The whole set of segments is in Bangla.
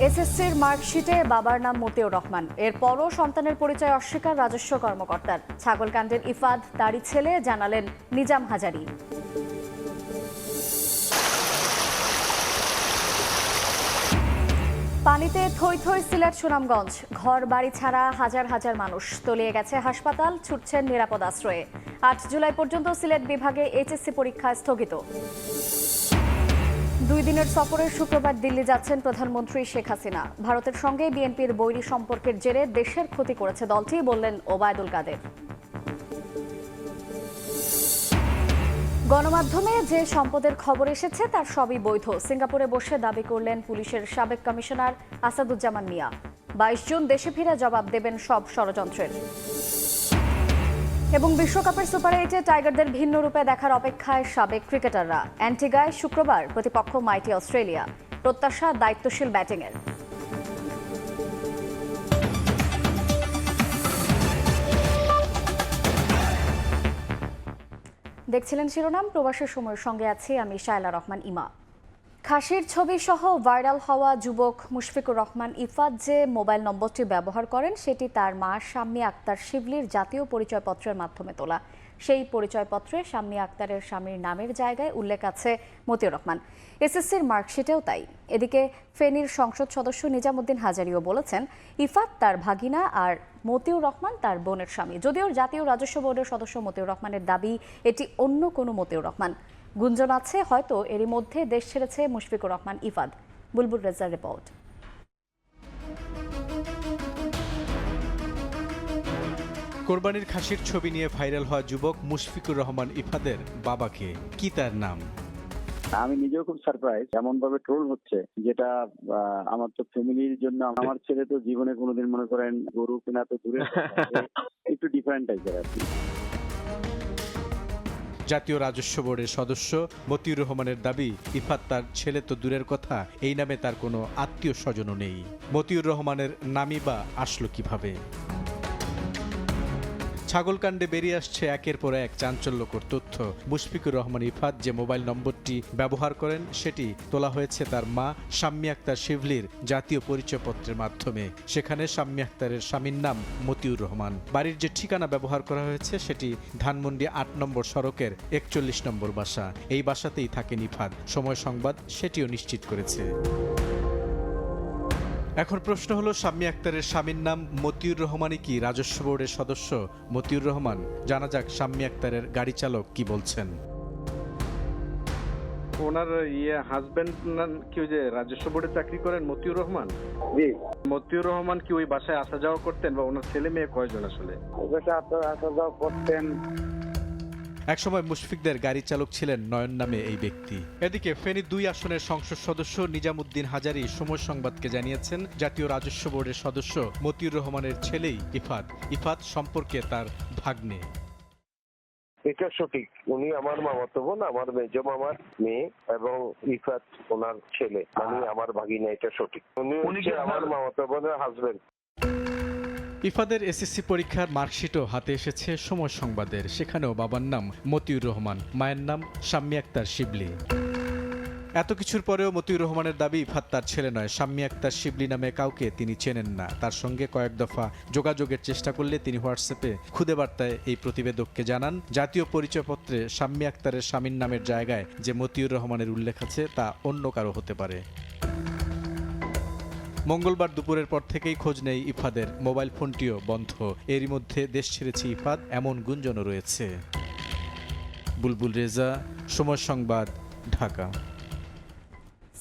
এসএসসির মার্কশিটে বাবার নাম মতিউর রহমান। এরপরও সন্তানের পরিচয় অস্বীকার রাজস্ব কর্মকর্তার। ছাগলকান্ডের ইফাদ তারই ছেলে জানালেন নিজাম হাজারী। পানিতে থই থই সিলেট সুনামগঞ্জ। ঘর বাড়ি ছাড়া হাজার হাজার মানুষ। তলিয়ে গেছে হাসপাতাল, ছুটছেন নিরাপদ আশ্রয়ে। ৮ জুলাই পর্যন্ত সিলেট বিভাগে এইচএসসি পরীক্ষা স্থগিত। 2 দিনের সফরে শুক্রবার দিল্লি যাচ্ছেন প্রধানমন্ত্রী শেখ হাসিনা। ভারতের সঙ্গে বিএনপির বৈরী সম্পর্কের জেরে দেশের ক্ষতি করেছে দলটি, বললেন ওবায়দুল কাদের। গণমাধ্যমে যে সম্পদের খবর এসেছে তার সবই বৈধ, সিঙ্গাপুরে বসে দাবি করলেন পুলিশের সাবেক কমিশনার আসাদুজ্জামান মিয়া। 22 জুন দেশে ফিরে জবাব দেবেন সব ষড়যন্ত্রের। এবং বিশ্বকাপের সুপার 8-এ টাইগারদের ভিন্ন রূপে দেখার অপেক্ষায় সাবেক ক্রিকেটাররা। অ্যান্টিগায় শুক্রবার প্রতিপক্ষ মাইটি অস্ট্রেলিয়া। প্রত্যাশা দায়িত্বশীল ব্যাটিংয়ের। দেখছিলেন শিরোনাম। প্রবাসের সময়ের সঙ্গে আছি আমি শায়লা রহমান ইমা। খাসির ছবি সহ ভাইরাল হওয়া যুবক মুশফিকুর রহমান ইফাত যে মোবাইল নম্বরটি ব্যবহার করেন সেটি তার মা শাম্মী আক্তার শিবলির জাতীয় পরিচয়পত্রের মাধ্যমে তোলা। সেই পরিচয়পত্রে শাম্মী আক্তারের স্বামীর নামের জায়গায় উল্লেখ আছে মতিউর রহমান। এসএসসির মার্কশিটেও তাই। এদিকে ফেনীর সংসদ সদস্য নিজামুদ্দিন হাজারীও বলেছেন ইফাত তার ভাগিনা আর মতিউর রহমান তার বোনের স্বামী। যদিও জাতীয় রাজস্ব বোর্ডের সদস্য মতিউর রহমানের দাবি এটি অন্য কোনো মতিউর রহমান। গুঞ্জন আছে হয়তো এরই মধ্যে দেশ ছেড়েছে মুশফিকুর রহমান ইফাদ। বুলবুল রেজার রিপোর্ট। কোরবানির খাসির ছবি নিয়ে ভাইরাল হওয়া যুবক মুশফিকুর রহমান ইফাদের বাবাকে কি তার নাম? আমি নিজেও খুব সারপ্রাইজ, এমন ভাবে ট্রোল হচ্ছে যেটা আমার তো ফ্যামিলির জন্য। আমার ছেলে তো জীবনে কোনোদিন মনে করেন গরু কিনা তো দূরে, একটু ডিফারেন্ট টাইপের আর কি। জাতীয় রাজস্ব বোর্ডের সদস্য মতিউর রহমানের দাবি ইফাত তার ছেলে তো দূরের কথা, এই নামে তার কোনো আত্মীয় স্বজনও নেই। মতিউর রহমানের নামই বা আসলো কিভাবে? ছাগলকাণ্ডে বেরিয়ে আসছে একের পর এক চাঞ্চল্যকর তথ্য। মুশফিকুর রহমান ইফাত যে মোবাইল নম্বরটি ব্যবহার করেন সেটি তোলা হয়েছে তার মা শাম্মী আক্তার শিবলির জাতীয় পরিচয়পত্রের মাধ্যমে। সেখানে শাম্মী আক্তারের স্বামীর নাম মতিউর রহমান। বাড়ির যে ঠিকানা ব্যবহার করা হয়েছে সেটি ধানমন্ডি 8 নম্বর সড়কের 41 নম্বর বাসা। এই বাসাতেই থাকেন ইফাত। সময় সংবাদ সেটিও নিশ্চিত করেছে। এখন প্রশ্ন হলো, শাম্মী আক্তারের স্বামীর নাম মতিউর রহমানই কি রাজস্ব বোর্ডের সদস্য মতিউর রহমান? জানা যাক শাম্মী আক্তারের গাড়ি চালক কি বলছেন। ওনার হাজবেন্ড কি ওই যে রাজস্ব বোর্ডে চাকরি করেন মতিউর রহমান? জি। মতিউর রহমান কি ওই বাসায় আসা যাওয়া করতেন বা ওনার ছেলে মেয়ে কয়জন আসলে? আসা যাওয়া করতেন। একসময় মুশফিকদের গাড়ি চালক ছিলেন নয়ন নামে এই ব্যক্তি। এদিকে ফেনী 2 আসনের সংসদ সদস্য নিজামুদ্দিন হাজারী সময় সংবাদকে জানিয়েছেন জাতীয় রাজস্ব বোর্ডের সদস্য মতিউর রহমানের ছেলেই ইফাত সম্পর্কে তার ভাগ্নে। এটা সঠিক, উনি আমার মামাতো বোন, আমার মেজ মামার মেয়ে, এবং ইফাত ওনার ছেলে, মানে আমার ভাগিনা। এটা সঠিক, উনি হচ্ছে আমার মামাতো বোনের হাজবেন্ড। ইফাদের এসএসসি পরীক্ষার মার্কশিটও হাতে এসেছে সময় সংবাদের। সেখানেও বাবার নাম মতিউর রহমান, মায়ের নাম শাম্মী আক্তার শিবলি। এত কিছুর পরেও মতিউর রহমানের দাবি ইফাত তার ছেলে নয়। শাম্মী আক্তার শিবলি নামে কাউকে তিনি চেনেন না। তার সঙ্গে কয়েক দফা যোগাযোগের চেষ্টা করলে তিনি হোয়াটসঅ্যাপে খুদে বার্তায় এই প্রতিবেদককে জানান জাতীয় পরিচয়পত্রে শাম্মী আক্তারের স্বামীর নামের জায়গায় যে মতিউর রহমানের উল্লেখ আছে তা অন্য কারো হতে পারে। মঙ্গলবার দুপুরের পর থেকেই খোঁজ নেই ইফাদের। মোবাইল ফোনটিও বন্ধ। এরই মধ্যে দেশ ছেড়েছে ইফাদ, এমন গুঞ্জনও রয়েছে। বুলবুল রেজা, সময় সংবাদ, ঢাকা।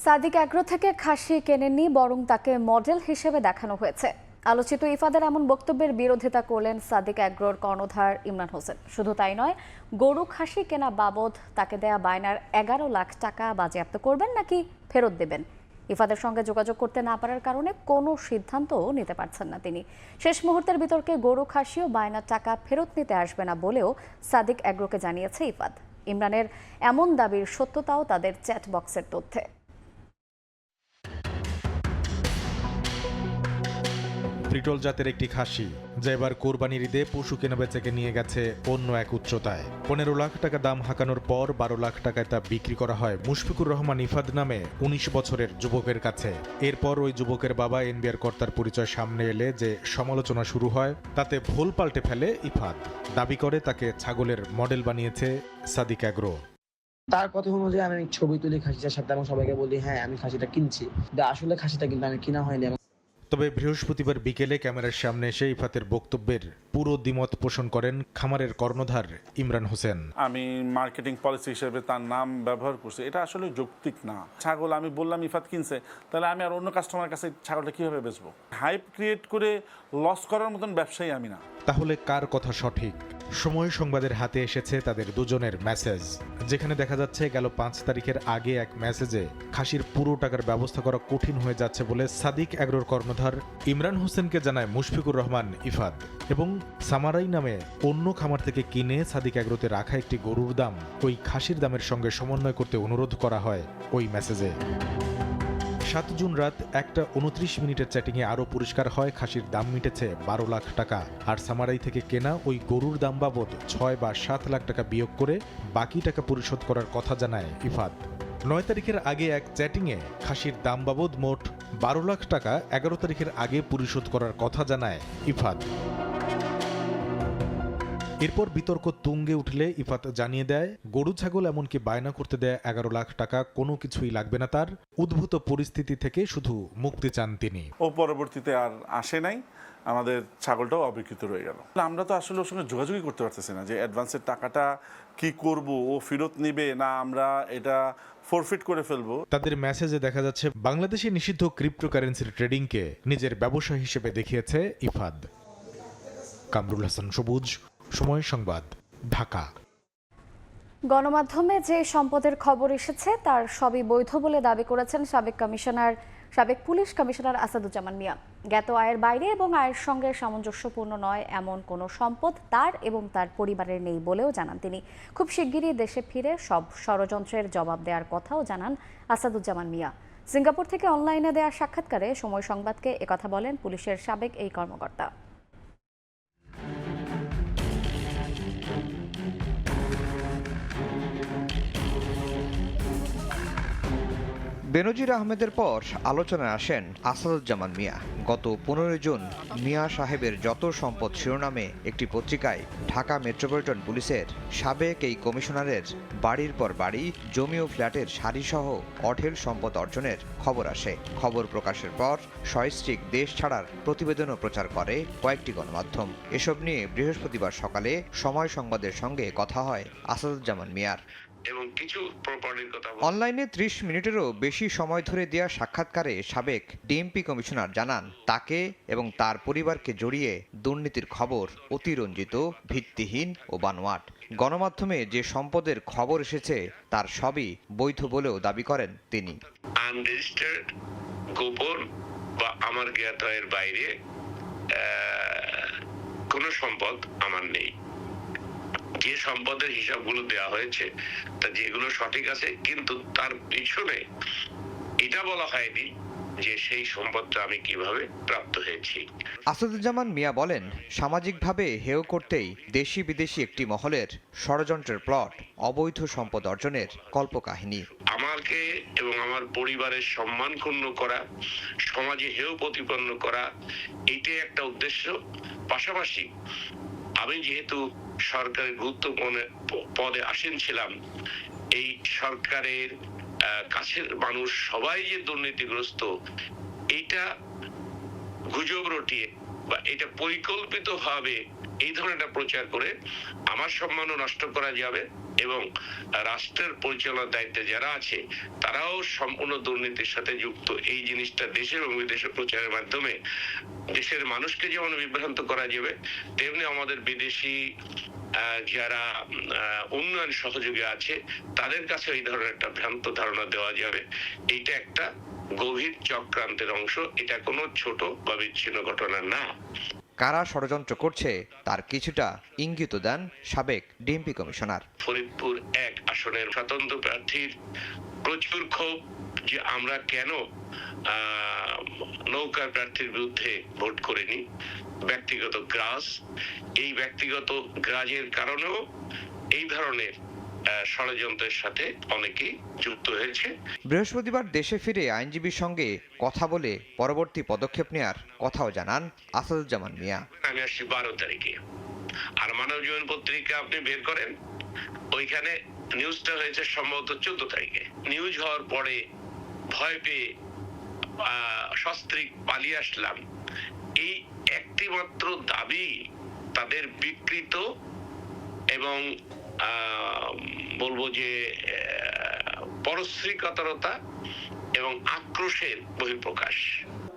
সাদিক অ্যাগ্রো থেকে খাসি কেনেননি, বরং তাকে মডেল হিসেবে দেখানো হয়েছে। আলোচিত ইফাদের এমন বক্তব্যের বিরোধিতা করলেন সাদিক অ্যাগ্রোর কর্ণধার ইমরান হোসেন। শুধু তাই নয়, গরু খাসি কেনা বাবদ তাকে দেয়া বায়নার 11 লাখ টাকা বাজেয়াপ্ত করবেন নাকি ফেরত দেবেন। ইফাদের সঙ্গে যোগাযোগ করতে না পারার কারণে কোনো সিদ্ধান্তও নিতে পারছেন না তিনি। শেষ মুহূর্তের বিতর্কে গরু খাসি ও বায়নার টাকা ফেরত নিতে আসবে না বলেও সাদিক অ্যাগ্রোকে জানিয়েছে ইফাদ। ইমরানের এমন দাবির সত্যতাও তাদের চ্যাট বক্সের তথ্যে। ফ্রিটল জাতের একটি খাসি, যা এবার কোরবানির ঈদে পশু কেনাবেচাকে নিয়ে গেছে অন্য এক উচ্চতায়। 15 লাখ টাকা দাম হাঁকানোর পর 12 লাখ টাকায় তা বিক্রি করা হয় মুশফিকুর রহমান ইফাদ নামে 19 বছরের যুবকের কাছে। এরপর ওই যুবকের বাবা এনবিআর কর্তার পরিচয় সামনে এলে যে সমালোচনা শুরু হয়, তাতে ভুল পাল্টে ফেলে ইফাদ। দাবি করে তাকে ছাগলের মডেল বানিয়েছে সাদিক অ্যাগ্রো। তার কথা অনুযায়ী আমি ছবি তুলি খাসিটার সাথে এবং সবাইকে বলি হ্যাঁ আমি খাসিটা কিনছি, আসলে খাসিটা কিন্তু আমি কিনা হয়নি। তবে বৃহস্পতিবার বিকেলে ক্যামেরার সামনে এসে ইফাতের বক্তব্যের পুরো দ্বিমত পোষণ করেন খামারের কর্ণধার ইমরান হোসেন। আমি মার্কেটিং পলিসি হিসেবে তার নাম ব্যবহার করছি, এটা আসলে যৌক্তিক না। ছাগল আমি বললাম ইফাত কিনছে, তাহলে আমি আর অন্য কাস্টমারের কাছে ছাগলটা কিভাবে বেচবো? হাইপ ক্রিয়েট করে লস করার মতন ব্যবসায়ী আমি না। তাহলে কার কথা সঠিক? সময় সংবাদের হাতে এসেছে তাদের দুজনের মেসেজ, যেখানে দেখা যাচ্ছে গেল 5 তারিখের আগে এক মেসেজে খাসির পুরো টাকার ব্যবস্থা করা কঠিন হয়ে যাচ্ছে বলে সাদিক অ্যাগ্রোর কর্ণধার ইমরান হোসেনকে জানায় মুশফিকুর রহমান ইফাদ, এবং সামারাই নামে অন্য খামার থেকে কিনে সাদিক অ্যাগ্রোতে রাখা একটি গরুর দাম ওই খাসির দামের সঙ্গে সমন্বয় করতে অনুরোধ করা হয় ওই মেসেজে। 7 জুন রাত 1:29 চ্যাটিংয়ে আরও পরিষ্কার হয় খাসির দাম মিটেছে 12 লাখ টাকা, আর সামারাই থেকে কেনা ওই গরুর দাম বাবদ 6 বা 7 লাখ টাকা বিয়োগ করে বাকি টাকা পরিশোধ করার কথা জানায় ইফাদ। 9 তারিখের আগে এক চ্যাটিংয়ে খাসির দাম বাবদ মোট 12 লাখ টাকা 11 তারিখের আগে পরিশোধ করার কথা জানায় ইফাদ। এরপর বিতর্ক তুঙ্গে উঠলে ইফাত জানিয়ে দেয় গরু ছাগল এমনকি বায়না করতে দেয় 11 লাখ টাকা কোনো কিছুই লাগবে না তার। উদ্ভূত পরিস্থিতি থেকে শুধু মুক্তি চান তিনি। ও পরবর্তীতে আর আসে নাই, আমাদের ছাগলটাও অবিকৃত রয়ে গেল। আমরা তো আসলে ওর সঙ্গে যোগাযোগই করতে পারতেছি না যে অ্যাডভান্সের টাকাটা কি করব, ও ফেরত নিবে না আমরা এটা ফরফিট করে ফেলবো। তাদের মেসেজে দেখা যাচ্ছে বাংলাদেশে নিষিদ্ধ ক্রিপ্টোকারেন্সির ট্রেডিংকে নিজের ব্যবসা হিসেবে দেখিয়েছে ইফাদ। কামরুল হাসান সবুজ, সময় সংবাদ, ঢাকা। গণমাধ্যমে যে সম্পদের খবর এসেছে তার সবই বৈধ বলে দাবি করেছেন সাবেক পুলিশ কমিশনার আসাদুজ্জামান মিয়া। জ্ঞাত আয়ের বাইরে এবং আয়ের সঙ্গে সামঞ্জস্যপূর্ণ নয় এমন কোনো সম্পদ তার এবং তার পরিবারের নেই বলেও জানান তিনি। খুব শিগগিরই দেশে ফিরে সব ষড়যন্ত্রের জবাব দেওয়ার কথাও জানান আসাদুজ্জামান মিয়া। সিঙ্গাপুর থেকে অনলাইনে দেয়া সাক্ষাৎকারে সময় সংবাদকে একথা বলেন পুলিশের সাবেক এই কর্মকর্তা। বেনজির আহমেদের পর আলোচনায় আসেন আসাদুজ্জামান মিয়া। গত 15 জুন মিয়া সাহেবের যত সম্পদ শিরোনামে একটি পত্রিকায় ঢাকা মেট্রোপলিটন পুলিশের সাবেক এই কমিশনারের বাড়ির পর বাড়ি, জমি ও ফ্ল্যাটের সারিসহ অঢেল সম্পদ অর্জনের খবর আসে। খবর প্রকাশের পর সস্ত্রীক দেশ ছাড়ার প্রতিবেদনও প্রচার করে কয়েকটি গণমাধ্যম। এসব নিয়ে বৃহস্পতিবার সকালে সময় সংবাদের সঙ্গে কথা হয় আসাদুজ্জামান মিয়ার। এবং কিছু প্রপার্টির কথা অনলাইনে 30 মিনিটেরও বেশি সময় ধরে দেওয়া সাক্ষাৎকারে সাবেক ডিএমপি কমিশনার জানান তাকে এবং তার পরিবারকে জড়িয়ে দুর্নীতির খবর অতিরঞ্জিত, ভিত্তিহীন ও বানোয়াট। গণমাধ্যমে যে সম্পদের খবর এসেছে তার সবই বৈধ বলেও দাবি করেন তিনি। আনরেজিস্টার্ড, গোপন বা আমার জ্ঞাত এর বাইরে কোনো সম্পদ আমার নেই। যে সম্পদের হিসাবগুলো দেওয়া হয়েছে তা যেগুলো সঠিক আছে, কিন্তু তার পিছনে এটা বলা হয়নি যে সেই সম্পদটা আমি কিভাবে প্রাপ্ত হয়েছি। আসাদুজ্জামান মিয়া বলেন, সামাজিকভাবে হেয় করতেই দেশি বিদেশি একটি মহলের ষড়যন্ত্রের প্লট, অবৈধ সম্পদ অর্জনের কল্পকাহিনী। আমাকে এবং আমার পরিবারের সম্মান ক্ষুণ্ণ করা, সমাজে হেয় প্রতিপন্ন করা, এটাই একটা উদ্দেশ্য। পাশাপাশি আমি যেহেতু সরকারের গুরুত্বপূর্ণ পদে আসীন ছিলাম, এই সরকারের কাছের মানুষ সবাই যে দুর্নীতিগ্রস্ত, এটা গুজব রটিয়ে বা এটা পরিকল্পিতভাবে এই ধরনের একটা প্রচার করে আমার সম্মানও নষ্ট করা যাবে এবং রাষ্ট্রের পরিচালনার দায়িত্বে যারা আছে তারাও সম্পূর্ণ দুর্নীতির সাথে যুক্ত। এই জিনিসটা দেশে এবং বিদেশে প্রচারের মাধ্যমে দেশের মানুষকে যেমন বিভ্রান্ত করা যাবে, তেমনি আমাদের বিদেশি যারা উন্নয়ন সহযোগী আছে তাদের কাছে এই ধরনের একটা ভ্রান্ত ধারণা দেওয়া যাবে। এইটা একটা গভীর চক্রান্তের অংশ, এটা কোনো ছোট বা বিচ্ছিন্ন ঘটনা না। কারা ষড়যন্ত্র করছে তার কিছুটা ইঙ্গিত দেন সাবেক ডিএমপি কমিশনার। ফরিদপুর 1 আসনের স্বতন্ত্র প্রার্থীর প্রচুর ক্ষোভ যে আমরা কেন নৌকার প্রার্থীর বিরুদ্ধে ভোট করিনি। ব্যক্তিগত গ্রাস, এই ব্যক্তিগত গ্রাজের কারণেও এই ধরনের ষড়যন্ত্রের সাথে অনেকেই যুক্ত হয়েছে। বৃহস্পতিবার দেশে ফিরে আইনজীবীর সঙ্গে কথা বলে পরবর্তী পদক্ষেপ নেয়ার কথাও জানান আসাদুজ্জামান মিয়া। আমি আসছি 12 তারিখে, আর মানব জীবন পত্রিকা আপনি বের করেন, ওইখানে নিউজটা হয়েছে সম্ভবত 14 তারিখে। নিউজ হওয়ার পরে ভয় পেয়ে সস্ত্রীক পালিয়ে আসলাম। এই একটি মাত্র দাবি তাদের বিকৃত এবং বলবো যে পরশ্রীকাতরতা এবং আক্রোশের বহিঃপ্রকাশ।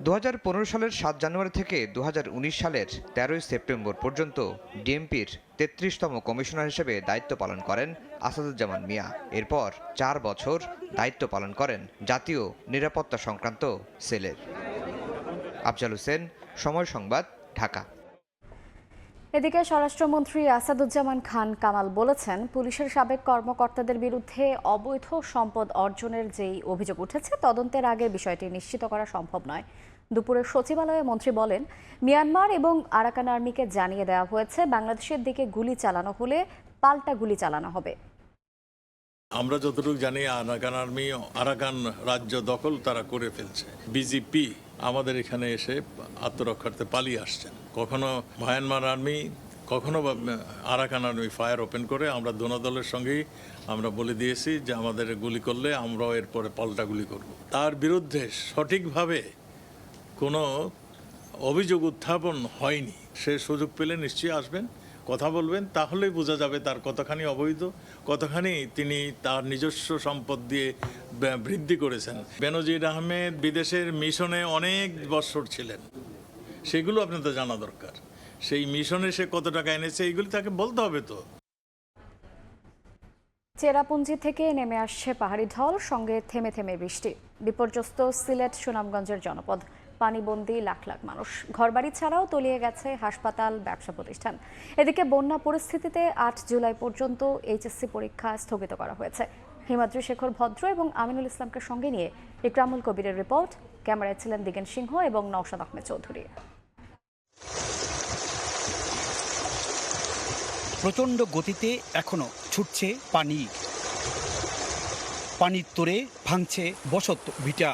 2015 সালের 7 জানুয়ারি থেকে 2019 সালের 13 সেপ্টেম্বর পর্যন্ত ডিএমপির 33তম কমিশনার হিসেবে দায়িত্ব পালন করেন আসাদুজ্জামান মিয়া। এরপর 4 বছর দায়িত্ব পালন করেন জাতীয় নিরাপত্তা সংক্রান্ত সেলের। আফজাল হোসেন, সময় সংবাদ, ঢাকা। এদিকে স্বরাষ্ট্রমন্ত্রী আসাদুজ্জামান খান কামাল বলেছেন, পুলিশের সাবেক কর্মকর্তাদের বিরুদ্ধে অবৈধ সম্পদ অর্জনের যেই অভিযোগ উঠেছে, তদন্তের আগে বিষয়টি নিশ্চিত করা সম্ভব নয়। দুপুরে সচিবালয়ে মন্ত্রী বলেন, মিয়ানমার এবং আরাকান আর্মিকে জানিয়ে দেওয়া হয়েছে বাংলাদেশের দিকে গুলি চালানো হলে পাল্টা গুলি চালানো হবে। আমরা যতটুকু জানি আরাকান রাজ্য দখল তারা করে ফেলছে। বিজেপি আমাদের এখানে এসে আত্মরক্ষার্থে পালিয়ে আসছেন। কখনো মায়ানমার আর্মি, কখনো আরাকান আর্মি ফায়ার ওপেন করে। আমরা দোনো দলের সঙ্গেই আমরা বলে দিয়েছি যে আমাদের গুলি করলে আমরাও এরপরে পাল্টা গুলি করব। তার বিরুদ্ধে সঠিকভাবে কোনো অভিযোগ উত্থাপন হয়নি। সে সুযোগ পেলে নিশ্চয়ই আসবেন, কথা বলবেন, তাহলেই বোঝা যাবে তার কতখানি অবৈধ, কতখানি তিনি তার নিজস্ব সম্পদ দিয়ে বৃদ্ধি করেছেন। বেনজির আহমেদ বিদেশের মিশনে অনেক বছর ছিলেন, সেগুলো আপনাদের জানা দরকার। সেই মিশনে সে কত টাকা এনেছে এইগুলি তাকে বলতে হবে। তো চেরাপুঞ্জি থেকে নেমে আসছে পাহাড়ি ঢল, সঙ্গে থেমে থেমে বৃষ্টি। বিপর্যস্ত সিলেট সুনামগঞ্জের জনপদ, পানিবন্দী লাখ লাখ মানুষ। ঘরবাড়ি ছাড়াও তলিয়ে গেছে হাসপাতাল, ব্যবসা প্রতিষ্ঠান। এদিকে বন্যা পরিস্থিতিতে 8 জুলাই পর্যন্ত এইচএসসি পরীক্ষা স্থগিত করা হয়েছে। হিমাদ্রি শেখর ভদ্র এবং আমিনুল ইসলামকে সঙ্গে নিয়ে ইকরামুল কবিরের রিপোর্ট। ক্যামেরায় ছিলেন দিগেন সিংহ এবং নওশাদ আহমেদ চৌধুরী। প্রচণ্ড গতিতে এখনো ছুটছে পানি। পানির তোরে ভাঙছে বসত ভিটা।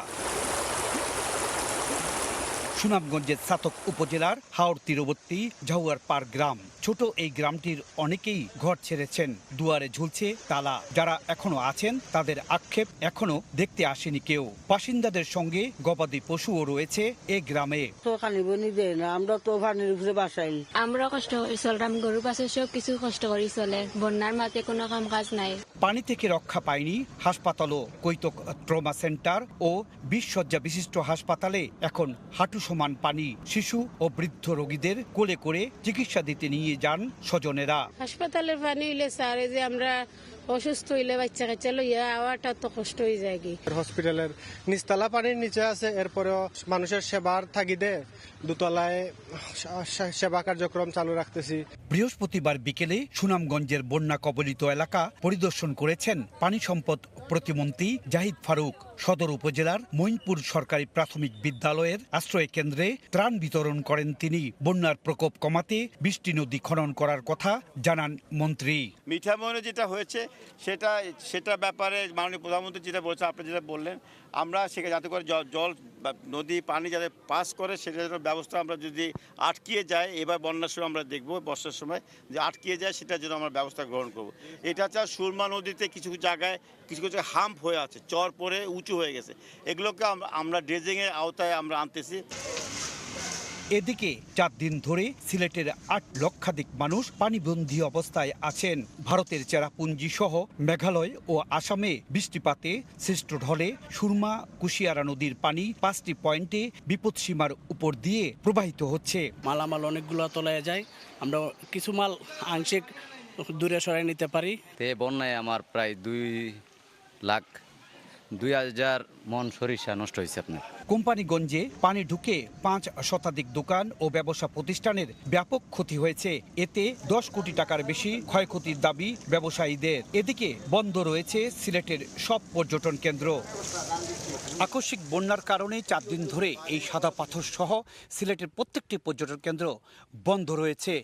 সুনামগঞ্জের সাতক উপজেলার হাওর তীরবর্তী ঝাউয়ারপাড় গ্রাম। ছোট এই গ্রামটির অনেকেই ঘর ছেড়েছেন, দুয়ারে ঝুলছে তালা। যারা এখনো আছেন তাদের আক্ষেপ, এখনো দেখতে আসেনি কেউ। বাসিন্দাদের সঙ্গে গবাদি পশুও রয়েছে এ গ্রামে। আমরা তো পানির উপরে বাসাই, আমরা কষ্ট করে চললাম, গরু পাশে সব কিছু কষ্ট করে চলে। বন্যার মাঝে কোনো কাম কাজ নাই। পানি থেকে রক্ষা পায়নি হাসপাতালও। কৈতক ট্রমা সেন্টার ও 20 শয্যা বিশিষ্ট হাসপাতালে এখন হাঁটু সমান পানি। শিশু ও বৃদ্ধ রোগীদের কোলে করে চিকিৎসা দিতে নিয়ে যান স্বজনেরা। হাসপাতালের পানি হইলে স্যারে যে আমরা অসুস্থ হইলে বাচ্চা কাচ্চা লইয়া আওয়াটা তো কষ্ট হয়ে যায়। কি হসপিটালের নিচতলা পানির নিচে আছে, এরপরেও মানুষের সেবার থাকিদে দুতলায় সেবা কার্যক্রম চালু রাখতেছি। বৃহস্পতিবার বিকেলে সুনামগঞ্জের বন্যা কবলিত এলাকা পরিদর্শন করেছেন পানি সম্পদ প্রতিমন্ত্রী জাহিদ ফারুক। সদর উপজেলার মঈনপুর সরকারি প্রাথমিক বিদ্যালয়ের আশ্রয় কেন্দ্রে ত্রাণ বিতরণ করেন তিনি। বন্যার প্রকোপ কমাতে বৃষ্টি নদী খনন করার কথা জানান মন্ত্রী। মিঠামইনে যেটা হয়েছে সেটা ব্যাপারে মাননীয় প্রধানমন্ত্রী যেটা বলছে, আপনি যেটা বললেন, আমরা সেখানে যাতে করে জল নদী পানি যাতে পাস করে সেটার ব্যবস্থা আমরা যদি আটকিয়ে যায়, এবার বন্যার সময় আমরা দেখব, বর্ষার সময় যে আটকিয়ে যায় সেটার জন্য আমরা ব্যবস্থা গ্রহণ করব। এটা হচ্ছে সুরমা নদীতে কিছু জায়গায় কিছু হাম্প হয়ে আছে, চর পরে উঁচু হয়ে গেছে, এগুলোকে আমরা ড্রেজিংয়ের আওতায় আমরা আনতেছি। এদিকে 4 দিন ধরে সিলেটের 8 লক্ষাধিক মানুষ পানিবন্দী অবস্থায় আছেন। ভারতের চেরাপুঞ্জি সহ মেঘালয় ও আসামে বৃষ্টিপাতে সৃষ্ট ঢলে সুরমা কুশিয়ারা নদীর পানি 5টি পয়েন্টে বিপদসীমার উপর দিয়ে প্রবাহিত হচ্ছে। মালামাল অনেকগুলো তলায় যায়, আমরা কিছু মাল আংশিক দূরে সরাই নিতে পারি। বন্যায় আমার প্রায় 2,02,000 মন সরিষা নষ্ট হয়েছে। আপনার কোম্পানিগঞ্জে পানি ঢুকে 5 শতাধিক দোকান ও ব্যবসা প্রতিষ্ঠানের ব্যাপক ক্ষতি হয়েছে। এতে 10 কোটি টাকার বেশি ক্ষয়ক্ষতির দাবি ব্যবসায়ীদের। এদিকে বন্ধ রয়েছে সিলেটের সব পর্যটন কেন্দ্র। আকস্মিক বন্যার কারণে 4 দিন ধরে এই সাদা পাথর সহ সিলেটের প্রত্যেকটি পর্যটন কেন্দ্র বন্ধ রয়েছে।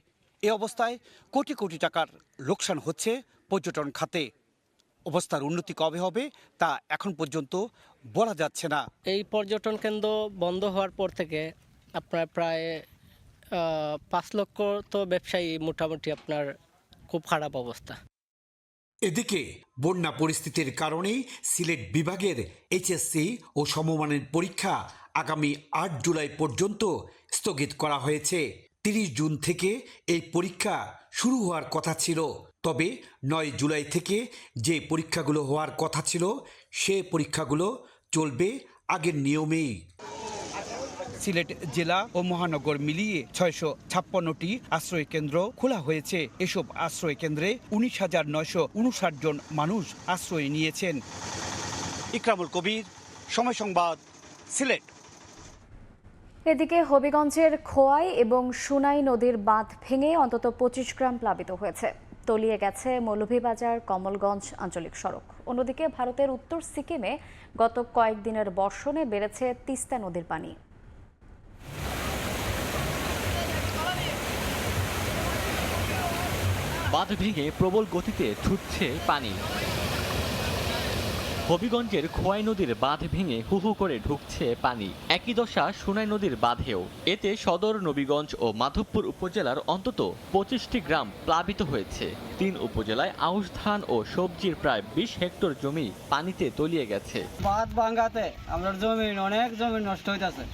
এই অবস্থায় কোটি কোটি টাকার লোকসান হচ্ছে পর্যটন খাতে। অবস্থার উন্নতি কবে হবে তা এখন পর্যন্ত বলা যাচ্ছে না। এই পর্যটন কেন্দ্র বন্ধ হওয়ার পর থেকে আপনার প্রায় 5 লক্ষ তো ব্যবসায়ী মোটামুটি আপনার খুব খারাপ অবস্থা। এদিকে বন্যা পরিস্থিতির কারণে সিলেট বিভাগের এইচএসসি ও সমমানের পরীক্ষা আগামী 8 জুলাই পর্যন্ত স্থগিত করা হয়েছে। 30 জুন থেকে এই পরীক্ষা শুরু হওয়ার কথা ছিল, তবে 9 জুলাই থেকে যে পরীক্ষাগুলো হওয়ার কথা ছিল সে পরীক্ষাগুলো চলবে আগের নিয়মেই। সিলেট জেলা ও মহানগর মিলিয়ে 656টি আশ্রয় কেন্দ্র খোলা হয়েছে। এসব আশ্রয় কেন্দ্রে 19,959 জন মানুষ আশ্রয় নিয়েছেন। ইকরামুল কবির, সময় সংবাদ, সিলেট। এদিকে হবিগঞ্জের খোয়াই এবং সুনাই নদীর বাঁধ ভেঙে অন্তত 25 গ্রাম প্লাবিত হয়েছে। তলিয়ে গেছে মৌলভীবাজার কমলগঞ্জ আঞ্চলিক সড়ক। অন্যদিকে ভারতের উত্তর সিকিমে গত কয়েকদিনের বর্ষণে বেড়েছে তিস্তা নদীর পানি। বাঁধ ভেঙে প্রবল গতিতে ছুটছে পানি। হবিগঞ্জের খোয়াই নদীর বাঁধ ভেঙে হু হু করে ঢুকছে পানি। একই দশা সুনাই নদীর বাঁধেও। এতে সদর, নবীগঞ্জ ও মাধবপুর উপজেলার অন্তত 25টি গ্রাম প্লাবিত হয়েছে। 3 উপজেলায় আউশ ধান ও সবজির প্রায় 20 হেক্টর জমি পানিতে তলিয়ে গেছে। বাঁধ ভাঙাতে আমাদের অনেক জমি নষ্ট হইতেছে।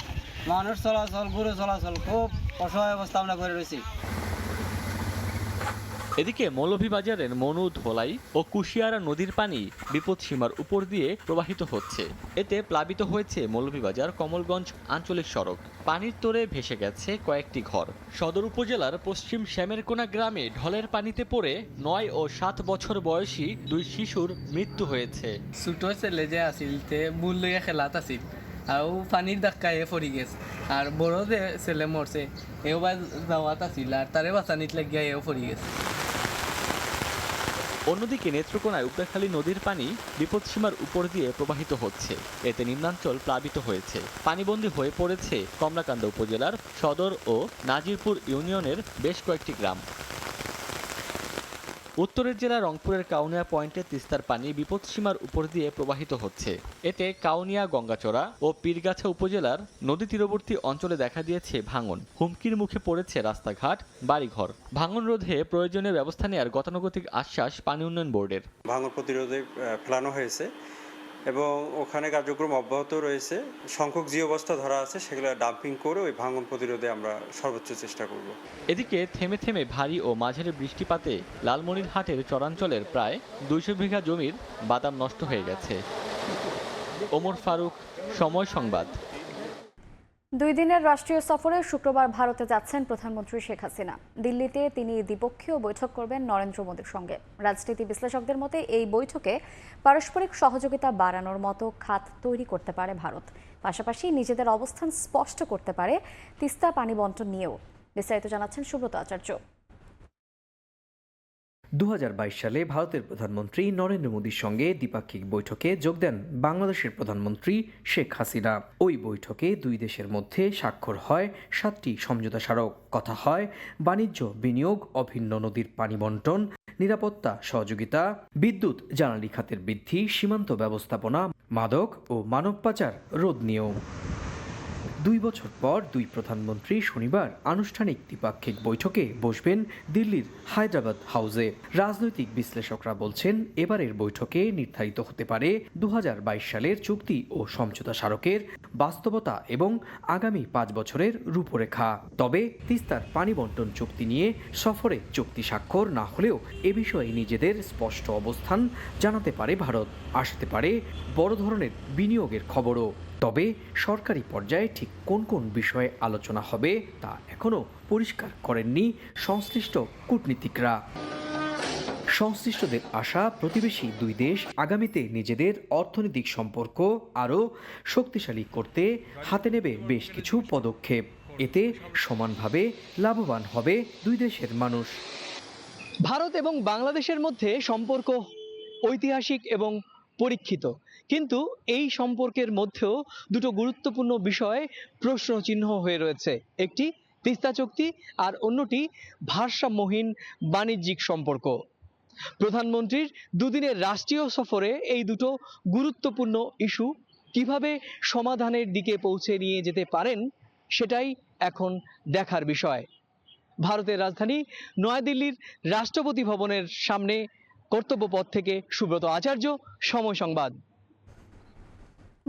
মানুষ চলাচল, গরু চলাচল খুব অসহায় অবস্থা আমরা করে রয়েছি। এদিকে মৌলভীবাজারের মনু, ধোলাই ও কুশিয়ারা নদীর পানি বিপদসীমার উপর দিয়ে প্রবাহিত হচ্ছে। এতে প্লাবিত হয়েছে মৌলভীবাজার কমলগঞ্জ আঞ্চলিক সড়ক। পানির তোরে ভেসে গেছে কয়েকটি ঘর। সদর উপজেলার পশ্চিম শ্যামেরকোনা গ্রামে ঢলের পানিতে পড়ে 9 ও 7 বছর বয়সী 2 শিশুর মৃত্যু হয়েছে। ছোট ছেলে যে আসিল তে বুল লইয়া খেলাত আসিল আর পানির ধাক্কায় পড়ি গেছে। আর বড় যে ছেলে মরছে এও বা যাওয়াত আসিল আর তারে বাঁচানিত লাগিয়া এও পড়ি গেছে। অন্যদিকে নেত্রকোনায় উপড়াখালী নদীর পানি বিপদসীমার উপর দিয়ে প্রবাহিত হচ্ছে। এতে নিম্নাঞ্চল প্লাবিত হয়েছে। পানিবন্দী হয়ে পড়েছে কমলাকান্দা উপজেলার সদর ও নাজিরপুর ইউনিয়নের বেশ কয়েকটি গ্রাম। উত্তরের জেলা রংপুরের কাউনিয়া পয়েন্টে তিস্তার পানি বিপদসীমার উপর দিয়ে প্রবাহিত হচ্ছে। এতে কাউনিয়া, গঙ্গাচড়া ও পীরগাছা উপজেলার নদী তীরবর্তী অঞ্চলে দেখা দিয়েছে ভাঙন। হুমকির মুখে পড়েছে রাস্তাঘাট, বাড়িঘর। ভাঙন রোধে প্রয়োজনীয় ব্যবস্থা নেওয়ার গতানুগতিক আশ্বাস পানি উন্নয়ন বোর্ডের। ভাঙন প্রতিরোধে ফেলানো হয়েছে এবং ওখানে কার্যক্রম অব্যাহত রয়েছে। সংখ্যক যে অবস্থা ধরা আছে সেগুলো ডাম্পিং করে ওই ভাঙন প্রতিরোধে আমরা সর্বোচ্চ চেষ্টা করব। এদিকে থেমে থেমে ভারী ও মাঝারি বৃষ্টিপাতে লালমনিরহাটের চরাঞ্চলের প্রায় 200 বিঘা জমির বাদাম নষ্ট হয়ে গেছে। ওমর ফারুক, সময় সংবাদ। 2 দিনের রাষ্ট্রীয় সফরে শুক্রবার ভারতে যাচ্ছেন প্রধানমন্ত্রী শেখ হাসিনা। দিল্লিতে তিনি দ্বিপক্ষীয় বৈঠক করবেন নরেন্দ্র মোদীর সঙ্গে। রাজনীতি বিশ্লেষকদের মতে এই বৈঠকে পারস্পরিক সহযোগিতা বাড়ানোর মতো খাত তৈরি করতে পারে ভারত। পাশাপাশি নিজেদের অবস্থান স্পষ্ট করতে পারে তিস্তা পানি বণ্টন নিয়েও। বিস্তারিত জানাচ্ছেন সুব্রত আচার্য। 2022 সালে ভারতের প্রধানমন্ত্রী নরেন্দ্র মোদীর সঙ্গে দ্বিপাক্ষিক বৈঠকে যোগ দেন বাংলাদেশের প্রধানমন্ত্রী শেখ হাসিনা। ওই বৈঠকে 2 দেশের মধ্যে স্বাক্ষর হয় 7টি সমঝোতা স্মারক। কথা হয় বাণিজ্য, বিনিয়োগ, অভিন্ন নদীর পানি বণ্টন, নিরাপত্তা সহযোগিতা, বিদ্যুৎ জ্বালানি খাতের বৃদ্ধি, সীমান্ত ব্যবস্থাপনা, মাদক ও মানব পাচার রোধ নিয়েও। 2 বছর পর 2 প্রধানমন্ত্রী শনিবার আনুষ্ঠানিক দ্বিপাক্ষিক বৈঠকে বসবেন দিল্লির হায়দ্রাবাদ হাউসে। রাজনৈতিক বিশ্লেষকরা বলছেন এবারের বৈঠকে নির্ধারিত হতে পারে 2022 সালের চুক্তি ও সমঝোতা স্মারকের বাস্তবতা এবং আগামী 5 বছরের রূপরেখা। তবে তিস্তার পানি বণ্টন চুক্তি নিয়ে সফরে চুক্তি স্বাক্ষর না হলেও এ বিষয়ে নিজেদের স্পষ্ট অবস্থান জানাতে পারে ভারত। আসতে পারে বড় ধরনের বিনিয়োগের খবরও। তবে সরকারি পর্যায়ে ঠিক কোন কোন বিষয়ে আলোচনা হবে তা এখনও পরিষ্কার করেননি সংশ্লিষ্ট কূটনীতিকরা। সংশ্লিষ্টদের আশা, প্রতিবেশী 2 দেশ আগামীতে নিজেদের অর্থনৈতিক সম্পর্ক আরও শক্তিশালী করতে হাতে নেবে বেশ কিছু পদক্ষেপ। এতে সমানভাবে লাভবান হবে 2 দেশের মানুষ। ভারত এবং বাংলাদেশের মধ্যে সম্পর্ক ঐতিহাসিক এবং পরীক্ষিত, কিন্তু এই সম্পর্কের মধ্যেও দুটো গুরুত্বপূর্ণ বিষয় প্রশ্নচিহ্ন হয়ে রয়েছে, একটি তিস্তা চুক্তি আর অন্যটি ভারসাম্যহীন বাণিজ্যিক সম্পর্ক। প্রধানমন্ত্রীর দুদিনের রাষ্ট্রীয় সফরে এই দুটো গুরুত্বপূর্ণ ইস্যু কিভাবে সমাধানের দিকে পৌঁছে নিয়ে যেতে পারেন সেটাই এখন দেখার বিষয়। ভারতের রাজধানী নয়াদিল্লির রাষ্ট্রপতি ভবনের সামনে কর্তব্যপথ থেকে সুব্রত আচার্য, সময় সংবাদ।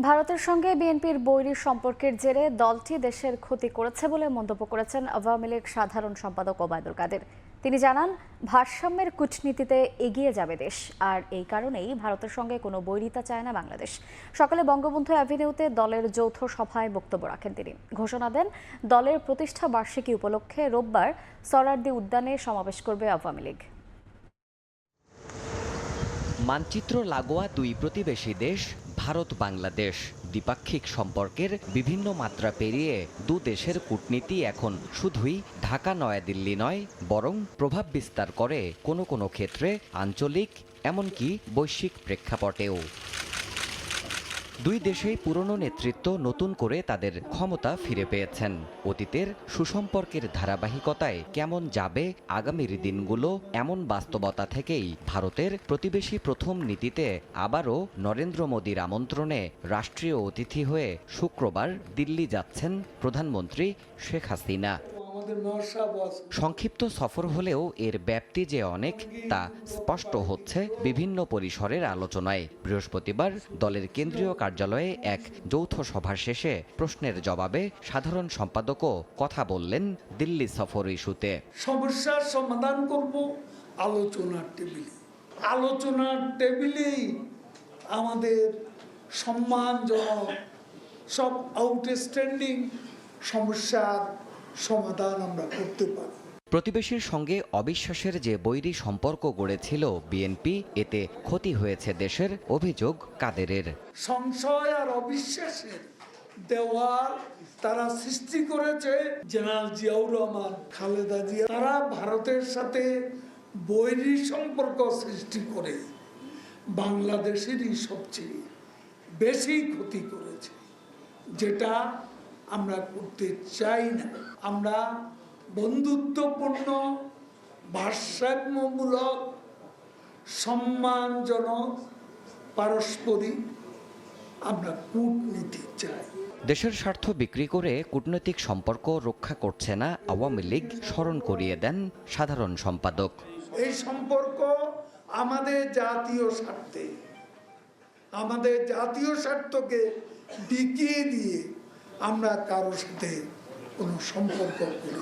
ভারতের সঙ্গে বিএনপির বৈরী সম্পর্কের জেরে দলটি দেশের ক্ষতি করেছে বলে মন্তব্য করেছেন আওয়ামী লীগ সাধারণ সম্পাদক ওবায়দুল কাদের। তিনি জানান, ভারসাম্যের কূটনীতিতে এগিয়ে যাবে দেশ, আর এই কারণেই ভারতের সঙ্গে কোনো বৈরিতা চায় না বাংলাদেশ। সকালে বঙ্গবন্ধু অ্যাভিনিউতে দলের যৌথ সভায় বক্তব্য রাখেন তিনি। ঘোষণা দেন, দলের প্রতিষ্ঠা বার্ষিকী উপলক্ষে রোববার সরারদি উদ্যানে সমাবেশ করবে আওয়ামী লীগ। মানচিত্র লাগোয়া দুই প্রতিবেশী দেশ ভারত বাংলাদেশ। দ্বিপাক্ষিক সম্পর্কের বিভিন্ন মাত্রা পেরিয়ে দু দেশের কূটনীতি এখন শুধুই ঢাকা নয়াদিল্লি নয়, বরং প্রভাব বিস্তার করে কোনো কোনো ক্ষেত্রে আঞ্চলিক এমনকি বৈশ্বিক প্রেক্ষাপটেও। দুই দেশেই পুরনো নেতৃত্ব নতুন করে তাদের ক্ষমতা ফিরে পেয়েছেন। অতীতের সুসম্পর্কের ধারাবাহিকতায় কেমন যাবে আগামীর দিনগুলো, এমন বাস্তবতা থেকেই ভারতের প্রতিবেশী প্রথম নীতিতে আবারও নরেন্দ্র মোদীর আমন্ত্রণে রাষ্ট্রীয় অতিথি হয়ে শুক্রবার দিল্লি যাচ্ছেন প্রধানমন্ত্রী শেখ হাসিনা। সংক্ষিপ্ত সফর হলেও এর ব্যাপ্তি যে অনেক তা স্পষ্ট হচ্ছে বিভিন্ন পরিসরের আলোচনায়। বৃহস্পতিবার দলের কেন্দ্রীয় কার্যালয়ে এক যৌথ সভা শেষে প্রশ্নের জবাবে সাধারণ সম্পাদকও কথা বললেন দিল্লি সফর ইস্যুতে। সমস্যার সমাধান করব আলোচনার টেবিলে। আলোচনার টেবিলেই আমাদের সম্মানজনক সব আউটস্ট্যান্ডিং সমস্যার সমাধান আমরা করতে পারি। প্রতিবেশীর সঙ্গে অবিশ্বাসের যে বৈরী সম্পর্ক গড়েছিল বিএনপি, এতে ক্ষতি হয়েছে দেশের, অভিযোগ কাদেরের। সংশয় আর অবিশ্বাসের দেওয়াল তারা সৃষ্টি করেছে জেনারেল জিয়াউর রহমান, খালেদা জিয়া। তারা ভারতের সাথে বৈরী সম্পর্ক সৃষ্টি করে বাংলাদেশেরই সবচেয়ে বেশি ক্ষতি করেছে, যেটা আমরা করতে চাই না। আমরা বন্ধুত্বপূর্ণ, ভারসাম্যমূলক, সম্মানজনক, পারস্পরিক আমরা কূটনীতি চাই। দেশের স্বার্থ বিক্রি করে কূটনৈতিক সম্পর্ক রক্ষা করছে না আওয়ামী লীগ, স্মরণ করিয়ে দেন সাধারণ সম্পাদক। এই সম্পর্ক আমাদের জাতীয় স্বার্থে, আমাদের জাতীয় স্বার্থকে বিকিয়ে দিয়ে আমরা কারোর সাথে কোনো সম্পর্ক করি।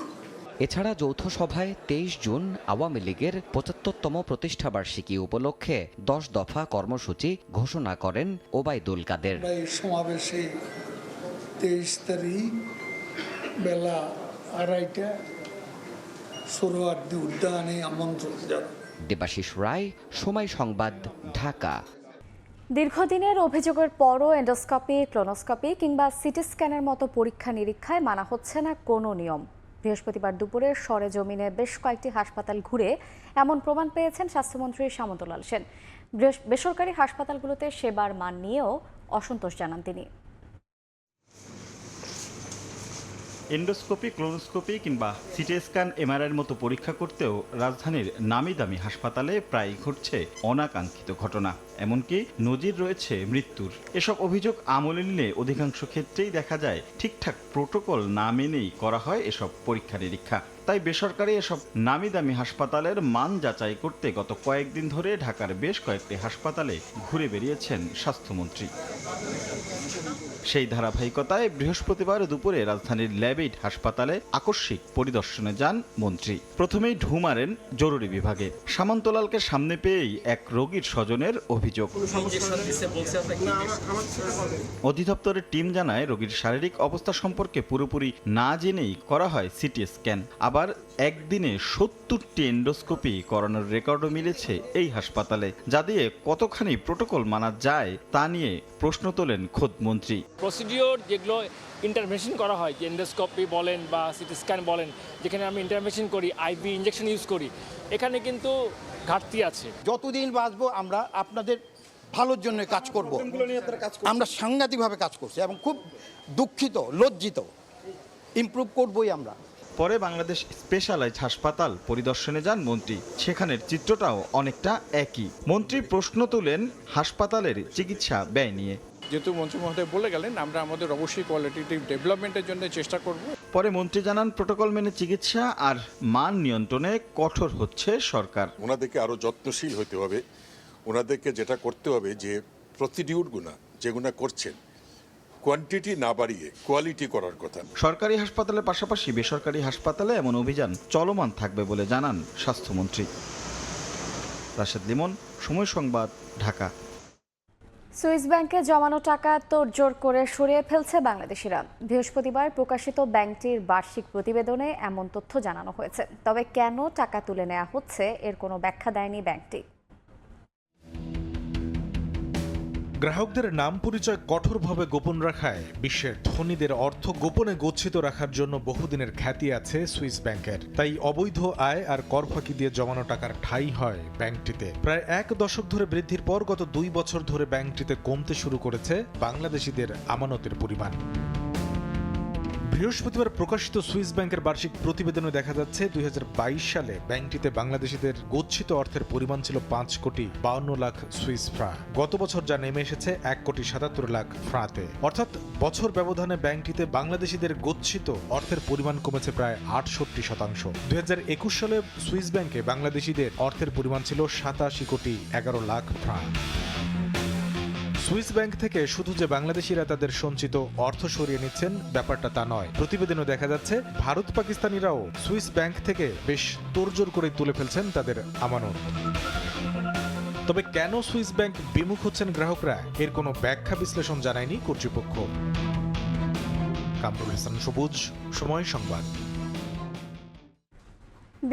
এছাড়া যৌথ সভায় 23 জুন আওয়ামী লীগের 75তম প্রতিষ্ঠাবার্ষিকী উপলক্ষে 10 দফা কর্মসূচি ঘোষণা করেন ওবায়দুল কাদের। এই সমাবেশে 23 তারিখ বেলা 2:30 সোহরাওয়ার্দী উদ্যানে আমন্ত্রণ জানান। দেবাশিস রায়, সময় সংবাদ, ঢাকা। দীর্ঘদিনের অভিযোগের পরও এন্ডোস্কোপি, ক্লোনোস্কোপি কিংবা সিটি স্ক্যানের মতো পরীক্ষা নিরীক্ষায় মানা হচ্ছে না কোনো নিয়ম। বৃহস্পতিবার দুপুরে সরেজমিনে বেশ কয়েকটি হাসপাতাল ঘুরে এমন প্রমাণ পেয়েছেন স্বাস্থ্যমন্ত্রী সামন্তলাল সেন। বেসরকারি হাসপাতালগুলোতে সেবার মান নিয়েও অসন্তোষ জানান তিনি। এন্ডোস্কোপি, ক্লোনোস্কোপি কিংবা সিটি স্ক্যান, এমআরআইয়ের মতো পরীক্ষা করতেও রাজধানীর নামি দামি হাসপাতালে প্রায়ই ঘটছে অনাকাঙ্ক্ষিত ঘটনা, এমনকি নজির রয়েছে মৃত্যুর। এসব অভিযোগ আমলে নিলে অধিকাংশ ক্ষেত্রেই দেখা যায় ঠিকঠাক প্রোটোকল না মেনেই করা হয় এসব পরীক্ষা নিরীক্ষা। তাই বেসরকারি এসব নামি দামি হাসপাতালের মান যাচাই করতে গত কয়েকদিন ধরে ঢাকার বেশ কয়েকটি হাসপাতালে ঘুরে বেরিয়েছেন স্বাস্থ্যমন্ত্রী। সেই ধারাবাহিকতায় বৃহস্পতিবার দুপুরে রাজধানীর ল্যাবেইড হাসপাতালে আকস্মিক পরিদর্শনে যান মন্ত্রী। প্রথমেই ঢু মারেন জরুরি বিভাগে। সামন্তলালকে সামনে পেয়েই এক রোগীর স্বজনের অভিযোগ। অধিদপ্তরের টিম জানায়, রোগীর শারীরিক অবস্থা সম্পর্কে পুরোপুরি না জেনেই করা হয় সিটি স্ক্যান। আবার একদিনে 70টি এন্ডোস্কোপি করানোর রেকর্ডও মিলেছে এই হাসপাতালে, যা দিয়ে কতখানি প্রোটোকল মানা যায় তা নিয়ে প্রশ্ন তোলেন খোদ মন্ত্রী। প্রসিডিওর যেগুলো ইন্টারভেনশন করা হয়, যে এন্ডোস্কোপি বলেন বা সিটি স্ক্যান বলেন, যেখানে আমি ইন্টারভেনশন করি, আইভি ইঞ্জেকশন ইউজ করি, এখানে কিন্তু ঘাটতি আছে। যতদিন বাঁচবো আমরা আপনাদের ভালোর জন্য কাজ করব। আমরা সাংঘাতিকভাবে কাজ করছি এবং খুব দুঃখিত, লজ্জিত। ইমপ্রুভ করবই আমরা। পরে বাংলাদেশ স্পেশালাইজড হাসপাতাল পরিদর্শনে যান মন্ত্রী। সেখানের চিত্রটাও অনেকটা একই। মন্ত্রী প্রশ্ন তুলেন হাসপাতালের চিকিৎসা ব্যয় নিয়ে। যেহেতু মন্ত্রী মহোদয় বলে গেলেন, আমরা আমাদের অবশ্যই কোয়ালিটেটিভ ডেভেলপমেন্টের জন্য চেষ্টা করব। পরে মন্ত্রী জানান প্রটোকল মেনে চিকিৎসা আর মান নিয়ন্ত্রণে কঠোর হচ্ছে সরকার। ওনাদেরকে আরো যত্নশীল হতে হবে। ওনাদেরকে যেটা করতে হবে যে প্রসিডিউরগুলো যেগুলো করছেন কোয়ান্টিটি না বাড়িয়ে কোয়ালিটি করার কথা। সরকারি হাসপাতালের পাশাপাশি বেসরকারি হাসপাতালে এমন অভিযান চলমান থাকবে বলে জানান স্বাস্থ্যমন্ত্রী। রাশেদ লিমন, সময় সংবাদ, ঢাকা। সুইস ব্যাংকে জমানো টাকা তোড়জোড় করে সরিয়ে ফেলছে বাংলাদেশিরা। বৃহস্পতিবার প্রকাশিত ব্যাংকটির বার্ষিক প্রতিবেদনে এমন তথ্য জানানো হয়েছে। তবে কেন টাকা তুলে নেওয়া হচ্ছে এর কোনো ব্যাখ্যা দেয়নি ব্যাংকটি। গ্রাহকদের নাম পরিচয় কঠোরভাবে গোপন রাখায় বিশ্বের ধনীদের অর্থ গোপনে গচ্ছিত রাখার জন্য বহুদিনের খ্যাতি আছে সুইস ব্যাংকের। তাই অবৈধ আয় আর কর ফাঁকি দিয়ে জমানো টাকার ঠাঁই হয় ব্যাংকটিতে। প্রায় 1 দশক ধরে বৃদ্ধির পর গত 2 বছর ধরে ব্যাংকটিতে কমতে শুরু করেছে বাংলাদেশিদের আমানতের পরিমাণ। বৃহস্পতিবার প্রকাশিত সুইস ব্যাংকের বার্ষিক প্রতিবেদনে দেখা যাচ্ছে 2022 সালে ব্যাংকটিতে বাংলাদেশিদের গচ্ছিত অর্থের পরিমাণ ছিল 5,52 লাখ সুইস ফ্রা। গত বছর যা নেমে এসেছে 1,77 লাখ ফ্রাতে। অর্থাৎ বছর ব্যবধানে ব্যাংকটিতে বাংলাদেশিদের গচ্ছিত অর্থের পরিমাণ কমেছে প্রায় 68%। 2021 সালে সুইস ব্যাংকে বাংলাদেশিদের অর্থের পরিমাণ ছিল 87,11 লাখ ফ্রা। সুইস ব্যাংক থেকে শুধু যে বাংলাদেশিরা তাদের সঞ্চিত অর্থ সরিয়ে নিচ্ছেন ব্যাপারটা তা নয়। প্রতিবেদনে দেখা যাচ্ছে ভারত পাকিস্তানিরাও সুইস ব্যাংক থেকে বেশ তোড়জোড় করে তুলে ফেলছেন তাদের আমানত। তবে কেন সুইস ব্যাংক বিমুখ হচ্ছেন গ্রাহকরা, এর কোনো ব্যাখ্যা বিশ্লেষণ জানায়নি কর্তৃপক্ষ। কামরুল হাসান সবুজ, সময় সংবাদ।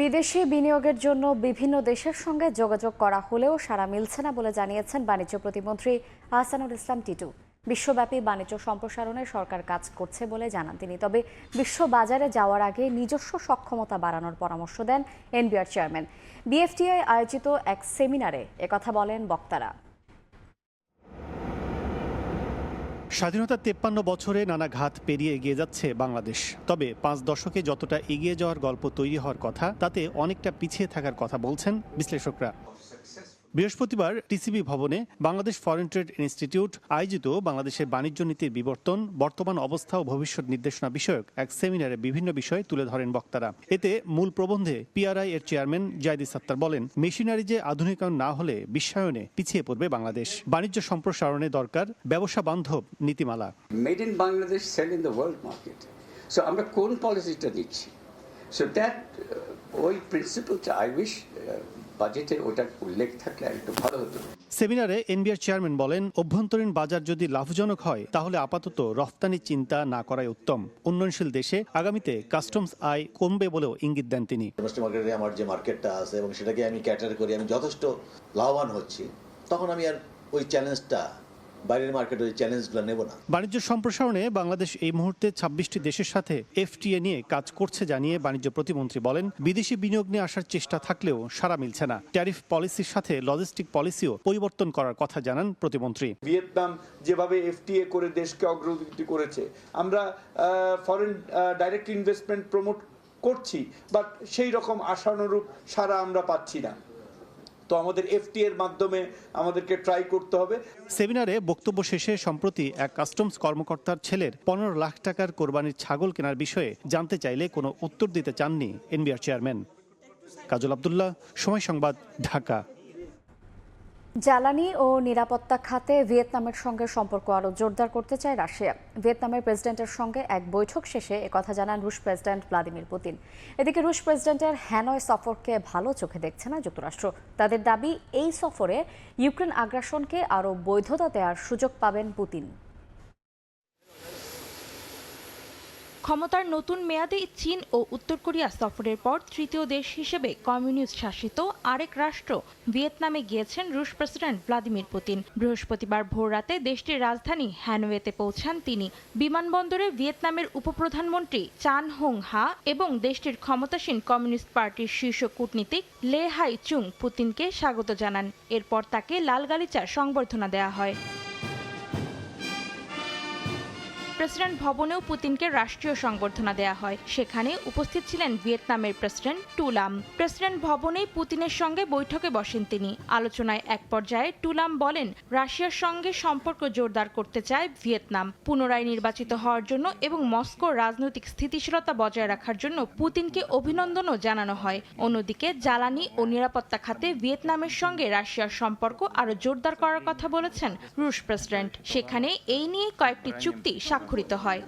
বিদেশি বিনিয়োগের জন্য বিভিন্ন দেশের সঙ্গে যোগাযোগ করা হলেও সাড়া মিলছে না বলে জানিয়েছেন বাণিজ্য প্রতিমন্ত্রী আহসানুল ইসলাম টিটু। বিশ্বব্যাপী বাণিজ্য সম্প্রসারণে সরকার কাজ করছে বলে জানান তিনি। তবে বিশ্ব বাজারে যাওয়ার আগে নিজস্ব সক্ষমতা বাড়ানোর পরামর্শ দেন এনবিআর চেয়ারম্যান। বিএফটিআই আয়োজিত এক সেমিনারে একথা বলেন বক্তারা। স্বাধীনতার 53 বছরে নানা ঘাত পেরিয়ে এগিয়ে যাচ্ছে বাংলাদেশ। তবে 5 দশকে যতটা এগিয়ে যাওয়ার গল্প তৈরি হওয়ার কথা, তাতে অনেকটা পিছিয়ে থাকার কথা বলছেন বিশ্লেষকরা। বৃহস্পতিবার টিসিবি ভবনে বাংলাদেশ ফরেন ট্রেড ইনস্টিটিউট আয়োজিত বাংলাদেশের বাণিজ্য নীতির বিবর্তন, বর্তমান অবস্থা ও ভবিষ্যৎ নির্দেশনা বিষয়ক এক সেমিনারে বিভিন্ন বিষয় তুলে ধরেন বক্তারা। এতে মূল প্রবন্ধে পিআরআই এর চেয়ারম্যান জাহিদ সাত্তার বলেন, মেশিনারি যে আধুনিকায়ন না হলে বিশ্বায়নে পিছিয়ে পড়বে বাংলাদেশ। বাণিজ্য সম্প্রসারণে দরকার ব্যবসা বান্ধব নীতিমালা। Made in Bangladesh sell in the world market. So আমরা কোন পলিসিটা দিচ্ছি, সো দ্যাট ওই প্রিন্সিপালটা আই উইশ বাজেটে ওটার উল্লেখ থাকলে একটু ভালো হতো। সেমিনারে এনবিআর চেয়ারম্যান বলেন, অভ্যন্তরীণ বাজার যদি লাভজনক হয় তাহলে আপাতত রফতানি চিন্তা না করাই উত্তম। উন্নয়নশীল দেশে আগামীতে কাস্টমস আয় কমবে বলেও ইঙ্গিত দেন তিনি। ডোমেস্টিক মার্কেটে আমার যে মার্কেটটা আছে এবং সেটাকে আমি ক্যাটার করি, আমি যথেষ্ট লাভবান হচ্ছি, তখন আমি আর ওই চ্যালেঞ্জটা, বাইরের মার্কেটে ওই চ্যালেঞ্জগুলো নেব না। বাণিজ্য সম্প্রসারণে বাংলাদেশ এই মুহূর্তে 26টি দেশের সাথে এফটিএ নিয়ে কাজ করছে জানিয়ে বাণিজ্য প্রতিমন্ত্রী বলেন, বিদেশি বিনিয়োগ নিয়ে আসার চেষ্টা থাকলেও সাড়া মিলছে না। ট্যারিফ পলিসির সাথে লজিস্টিক পলিসিও পরিবর্তন করার কথা জানান প্রতিমন্ত্রী। ভিয়েতনাম যেভাবে এফটিএ করে দেশকে অগ্রগতি করেছে, আমরা ফরেন ডাইরেক্ট ইনভেস্টমেন্ট প্রমোট করছি, বাট সেই রকম আশানুরূপ সাড়া আমরা পাচ্ছি না। তো আমাদের এফটিএ এর মাধ্যমে আমাদেরকে ট্রাই করতে হবে। সেমিনারে বক্তব্য শেষে সম্প্রতি এক কাস্টমস কর্মকর্তার ছেলের 15 লাখ টাকার কোরবানির ছাগল কেনার বিষয়ে জানতে চাইলে কোনো উত্তর দিতে চাননি এনবিআর চেয়ারম্যান। কাজল আব্দুল্লাহ, সময় সংবাদ, ঢাকা। জ্বালানি ও নিরাপত্তা খাতে ভিয়েতনামের সঙ্গে সম্পর্ক আরও জোরদার করতে চায় রাশিয়া। ভিয়েতনামের প্রেসিডেন্টের সঙ্গে এক বৈঠক শেষে একথা জানান রুশ প্রেসিডেন্ট ভ্লাদিমির পুতিন। এদিকে রুশ প্রেসিডেন্টের হ্যানয় সফরকে ভালো চোখে দেখছে না যুক্তরাষ্ট্র। তাদের দাবি, এই সফরে ইউক্রেন আগ্রাসনকে আরও বৈধতা দেওয়ার সুযোগ পাবেন পুতিন। ক্ষমতার নতুন মেয়াদে চীন ও উত্তর কোরিয়া সফরের পর তৃতীয় দেশ হিসেবে কমিউনিস্ট শাসিত আরেক রাষ্ট্র ভিয়েতনামে গিয়েছেন রুশ প্রেসিডেন্ট ভ্লাদিমির পুতিন। বৃহস্পতিবার ভোররাতে দেশটির রাজধানী হ্যানওয়েতে পৌঁছান তিনি। বিমানবন্দরে ভিয়েতনামের উপপ্রধানমন্ত্রী চান হোং হা এবং দেশটির ক্ষমতাসীন কমিউনিস্ট পার্টির শীর্ষ কূটনীতিক লে হাই চুং পুতিনকে স্বাগত জানান। এরপর তাকে লাল গালিচার সংবর্ধনা দেওয়া হয়। প্রেসিডেন্ট ভবনেও পুতিনকে রাষ্ট্রীয় সংবর্ধনা দেওয়া হয়। সেখানে উপস্থিত ছিলেন ভিয়েতনামের প্রেসিডেন্ট টুলাম। প্রেসিডেন্ট ভবনেই পুতিনের সঙ্গে বৈঠকে বসেন তিনি। আলোচনায় এক পর্যায়ে টুলাম বলেন, রাশিয়ার সঙ্গে সম্পর্ক জোরদার করতে চায় ভিয়েতনাম। পুনরায় নির্বাচিত হওয়ার জন্য এবং মস্কোর রাজনৈতিক স্থিতিশীলতা বজায় রাখার জন্য পুতিনকে অভিনন্দনও জানানো হয়। অন্যদিকে জ্বালানি ও নিরাপত্তা খাতে ভিয়েতনামের সঙ্গে রাশিয়ার সম্পর্ক আরও জোরদার করার কথা বলেছেন রুশ প্রেসিডেন্ট। সেখানে এই নিয়ে কয়েকটি চুক্তি স্বাক্ষরিত হয়।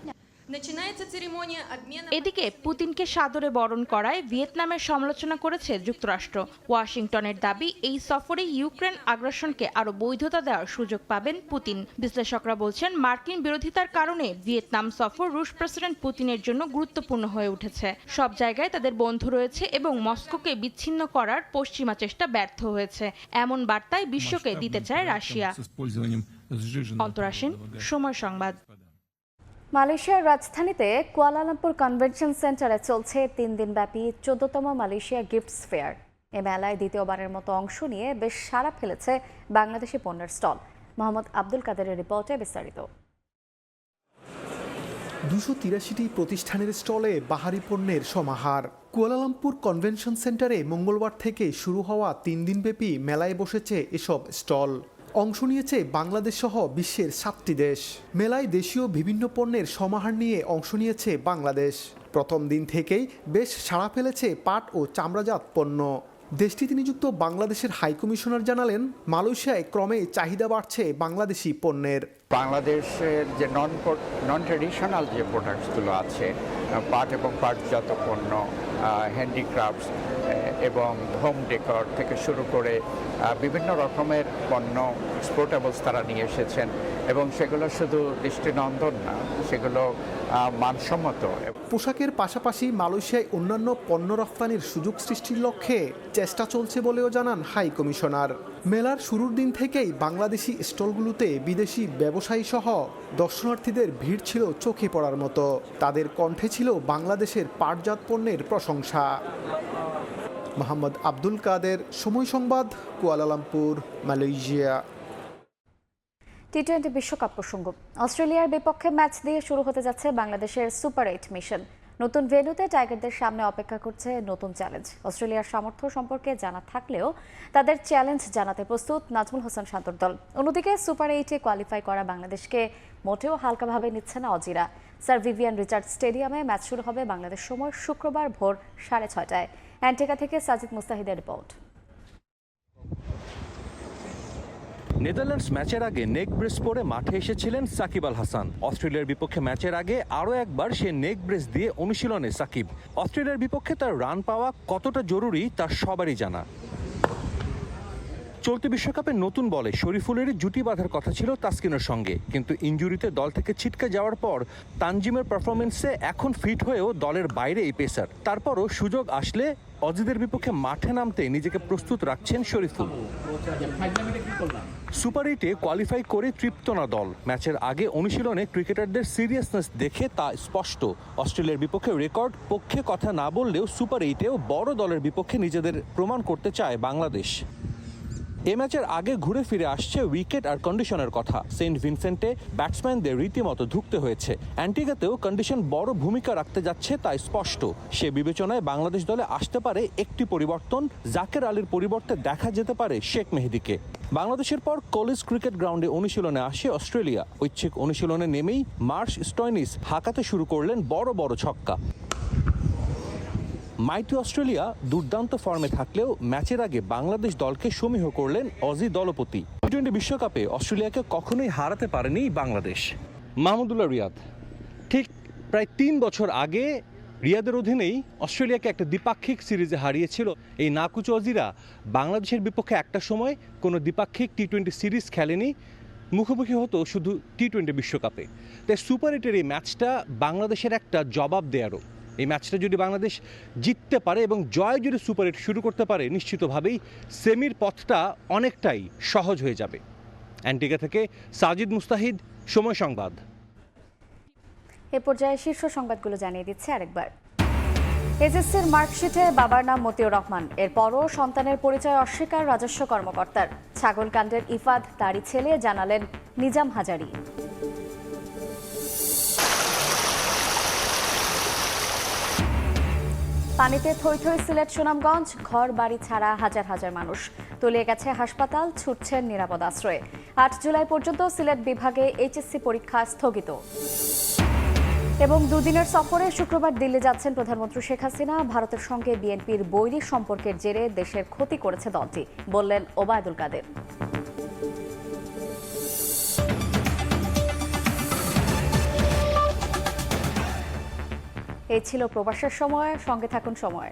এদিকে পুতিনকে সাদরে বরণ করায় ভিয়েতনামের সমালোচনা করেছে যুক্তরাষ্ট্র। ওয়াশিংটনের দাবি, এই সফরে ইউক্রেন আগ্রাসনকে আরও বৈধতা দেওয়ার সুযোগ পাবেন পুতিন। বিশ্লেষকরা বলছেন, মার্কিন বিরোধিতার কারণে ভিয়েতনাম সফর রুশ প্রেসিডেন্ট পুতিনের জন্য গুরুত্বপূর্ণ হয়ে উঠেছে। সব জায়গায় তাদের বন্ধু রয়েছে এবং মস্কোকে বিচ্ছিন্ন করার পশ্চিমা চেষ্টা ব্যর্থ হয়েছে, এমন বার্তায় বিশ্বকে দিতে চায় রাশিয়া। অন্তরাসীন, সময় সংবাদ। মালয়েশিয়ার রাজধানীতে কুয়ালালামপুর কনভেনশন সেন্টারে চলছে 3 দিনব্যাপী 14তম মালয়েশিয়া গিফটস ফেয়ার। এ মেলায় দ্বিতীয়বারের মতো অংশ নিয়ে বেশ সাড়া ফেলেছে বাংলাদেশি পণ্যের স্টল। মোহাম্মদ আব্দুল কাদেরের রিপোর্টে বিস্তারিত। 283টি প্রতিষ্ঠানের স্টলে বাহারি পণ্যের সমাহার। কুয়ালালামপুর কনভেনশন সেন্টারে মঙ্গলবার থেকে শুরু হওয়া 3 দিনব্যাপী মেলায় বসেছে এসব স্টল। অংশ নিয়েছে বাংলাদেশ সহ বিশ্বের 7টি দেশ। মেলায় দেশীয় বিভিন্ন পণ্যের সমাহার নিয়ে অংশ নিয়েছে বাংলাদেশ। প্রথম দিন থেকেই বেশ সাড়া ফেলেছে পাট ও চামড়াজাত পণ্য। দেশটিতে নিযুক্ত বাংলাদেশের হাইকমিশনার জানালেন, মালয়েশিয়ায় ক্রমে চাহিদা বাড়ছে বাংলাদেশি পণ্যের। বাংলাদেশের যে নন ট্রেডিশনাল যে প্রোডাক্টসগুলো আছে, পাট এবং পাটজাত পণ্য, হ্যান্ডিক্রাফটস এবং হোম ডেকর থেকে শুরু করে বিভিন্ন রকমের পণ্য এক্সপোর্টেবলস তারা নিয়ে এসেছেন এবং সেগুলো শুধু দৃষ্টিনন্দন না, সেগুলো মানসম্মত। পোশাকের পাশাপাশি মালয়েশিয়ায় অন্যান্য পণ্য রফতানির সুযোগ সৃষ্টির লক্ষ্যে চেষ্টা চলছে বলেও জানান হাই কমিশনার। মেলার শুরুর দিন থেকেই বাংলাদেশি স্টলগুলোতে বিদেশি ব্যবসায়ী সহ দর্শনার্থীদের ভিড় ছিল চোখে পড়ার মতো। তাদের কণ্ঠে ছিল বাংলাদেশের পাটজাত পণ্যের প্রশংসা। মোহাম্মদ আব্দুল কাদের, সময় সংবাদ, কুয়ালালামপুর, মালয়েশিয়া। টি-20 বিশ্বকাপ প্রসঙ্গ। অস্ট্রেলিয়ার বিপক্ষে ম্যাচ দিয়ে শুরু হতে যাচ্ছে বাংলাদেশের সুপার 8 মিশন। নতুন ভেন্যুতে টাইগারদের সামনে অপেক্ষা করছে নতুন চ্যালেঞ্জ। অস্ট্রেলিয়ার সামর্থ্য সম্পর্কে জানা থাকলেও তাদের চ্যালেঞ্জ জানাতে প্রস্তুত নাজমুল হোসেন শান্তর দল। অন্যদিকে সুপার 8-এ কোয়ালিফাই করা বাংলাদেশকে মোটেও হালকাভাবে নিচ্ছে না অজিরা। স্যার ভিভিয়ান রিচার্ড স্টেডিয়ামে ম্যাচ শুরু হবে বাংলাদেশ সময় শুক্রবার ভোর 6:30টায়। অ্যান্টিগা থেকে সাজিদ মুস্তাহিদের রিপোর্ট। নেদারল্যান্ডস ম্যাচের আগে নেক ব্রেস পরে মাঠে এসেছিলেন সাকিব আল হাসান। অস্ট্রেলিয়ার বিপক্ষে ম্যাচের আগে আরও একবার সে নেক ব্রেস দিয়ে অনুশীলনে সাকিব। অস্ট্রেলিয়ার বিপক্ষে তার রান পাওয়া কতটা জরুরি তা সবারই জানা। চলতি বিশ্বকাপে নতুন বলে শরীফুলেরই জুটি বাঁধার কথা ছিল তাসকিনের সঙ্গে, কিন্তু ইনজুরিতে দল থেকে ছিটকে যাওয়ার পর তানজিমের পারফরমেন্সে এখন ফিট হয়েও দলের বাইরে এই পেসার। তারপরও সুযোগ আসলে অজিদের বিপক্ষে মাঠে নামতে নিজেকে প্রস্তুত রাখছেন শরীফুল। সুপার 8-এ কোয়ালিফাই করে তৃপ্ত না দল। ম্যাচের আগে অনুশীলনে ক্রিকেটারদের সিরিয়াসনেস দেখে তা স্পষ্ট। অস্ট্রেলিয়ার বিপক্ষে রেকর্ড পক্ষে কথা না বললেও সুপার 8-এও বড় দলের বিপক্ষে নিজেদের প্রমাণ করতে চায় বাংলাদেশ। এ ম্যাচের আগে ঘুরে ফিরে আসছে উইকেট আর কন্ডিশনের কথা। সেন্ট ভিনসেন্টে ব্যাটসম্যানদের রীতিমতো ধুঁকতে হয়েছে। অ্যান্টিগাতেও কন্ডিশন বড় ভূমিকা রাখতে যাচ্ছে তা স্পষ্ট। সে বিবেচনায় বাংলাদেশ দলে আসতে পারে একটি পরিবর্তন। জাকের আলীর পরিবর্তে দেখা যেতে পারে শেখ মেহেদীকে। বাংলাদেশের পর কলেজ ক্রিকেট গ্রাউন্ডে অনুশীলনে আসে অস্ট্রেলিয়া। ঐচ্ছিক অনুশীলনে নেমেই মার্শ স্টয়নিস হাঁকাতে শুরু করলেন বড় বড় ছক্কা। মাইটি অস্ট্রেলিয়া দুর্দান্ত ফর্মে থাকলেও ম্যাচের আগে বাংলাদেশ দলকে সমীহ করলেন অজি দলপতি। টি-20 বিশ্বকাপে অস্ট্রেলিয়াকে কখনোই হারাতে পারেনি বাংলাদেশ। মাহমুদুল্লাহ রিয়াদ। ঠিক প্রায় 3 বছর আগে রিয়াদের অধীনেই অস্ট্রেলিয়াকে একটা দ্বিপাক্ষিক সিরিজে হারিয়েছিল এই নাকুচ অজিরা। বাংলাদেশের বিপক্ষে একটা সময় কোনো দ্বিপাক্ষিক টি-20 সিরিজ খেলেনি। মুখোমুখি হতো শুধু টি-20 বিশ্বকাপে। তাই সুপার 8-এর এই ম্যাচটা বাংলাদেশের একটা জবাব দেয়ারও। এই ম্যাচটা যদি বাংলাদেশ জিততে পারে এবং জয় যদি সুপার 8 শুরু করতে পারে, নিশ্চিতভাবেই সেমির পথটা অনেকটাই সহজ হয়ে যাবে। অ্যান্টিগা থেকে সাজিদ মুস্তাহিদ, সময় সংবাদ। এ পর্যায়ে শীর্ষ সংবাদগুলো জানিয়ে দিচ্ছে আরেকবার। এসএসসির মার্কশিটে বাবার নাম মতিউর রহমান, এরপরও সন্তানের পরিচয় অস্বীকার রাজস্ব কর্মকর্তার। ছাগলকাণ্ডের ইফাদ তারই ছেলে, জানালেন নিজাম হাজারি। পানিতে থই থই সিলেট সুনামগঞ্জ, ঘর বাড়ি ছাড়া হাজার হাজার মানুষ। তলিয়ে গেছে হাসপাতাল, ছুটছেন নিরাপদ আশ্রয়ে। 8 জুলাই পর্যন্ত সিলেট বিভাগে এইচএসসি পরীক্ষা স্থগিত। এবং দুদিনের সফরে শুক্রবার দিল্লি যাচ্ছেন প্রধানমন্ত্রী শেখ হাসিনা। ভারতের সঙ্গে বিএনপির বৈরী সম্পর্কের জেরে দেশের ক্ষতি করেছে দলটি, বললেন ওবায়দুল কাদের। এই ছিল প্রবাসের সময়, সঙ্গে থাকুন সময়।